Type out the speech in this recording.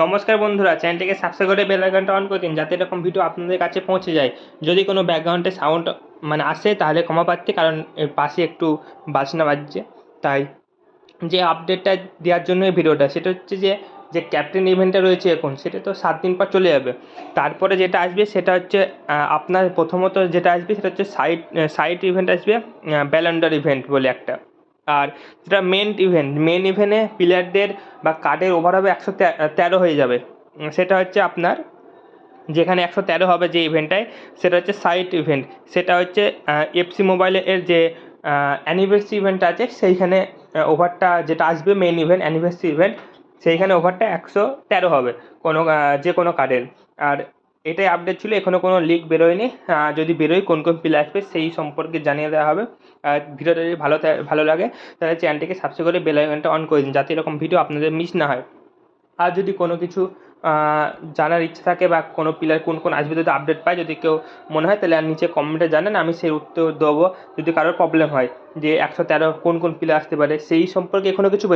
নমস্কার বন্ধুরা, চ্যানেলটিকে সাবস্ক্রাইব করে বেল আইকনটা অন করে দিন যাতে এরকম ভিডিও আপনাদের কাছে পৌঁছে যায়। যদি কোনো ব্যাকগ্রাউন্ডে সাউন্ড আসে তাহলে ক্ষমা প্রার্থী, কারণ এর পাশে একটু বাজনা বাজছে। তাই যে আপডেটটা দেওয়ার জন্য এই ভিডিওটা, সেটা হচ্ছে যে যে ক্যাপ্টেন ইভেন্টটা রয়েছে এখন, সেটা তো 7 দিন পর চলে যাবে। তারপরে যেটা আসবে সেটা হচ্ছে আপনার প্রথমত যেটা আসবে সেটা হচ্ছে সাইট ইভেন্ট আসবে, ব্যালন্ডার ইভেন্ট বলে একটা। আর যেটা মেন ইভেন্টে প্লেয়ারদের বা কার্ডের ওভার হবে 113 হয়ে যাবে। সেটা হচ্ছে আপনার যেখানে 113 হবে যে ইভেন্টটায়, সেটা হচ্ছে সাইট ইভেন্ট। সেটা হচ্ছে এফসি মোবাইলের যে অ্যানিভার্সারি ইভেন্ট আছে সেইখানে ওভারটা যেটা আসবে মেন ইভেন্ট অ্যানিভার্সারি ইভেন্ট, সেইখানে ওভারটা 113 হবে কোনো যে কোনো কার্ডের। আর এটাই আপডেট ছিল, এখনও কোনো লিক বেরোয়নি। যদি বেরোয় কোন কোন প্লেয়ার আসবে সেই সম্পর্কে জানিয়ে দেওয়া হবে। আর ভিডিওটা যদি ভালো লাগে তাহলে চ্যানেলটিকে সাবস্ক্রাইব করে বেল আইকনটা অন করে দিন যাতে এরকম ভিডিও আপনাদের মিস না হয়। আর যদি কোনো কিছু জানার ইচ্ছা থাকে বা কোনো প্লেয়ার কোন কোন আসবে যদি আপডেট পাই, যদি কেউ মনে হয় তাহলে আর নিচে কমেন্টে জানান, আমি সেই উত্তর দেবো। যদি কারোর প্রবলেম হয় যে 113 কোন কোন প্লেয়ার আসতে পারে সেই সম্পর্কে এখনও কিছু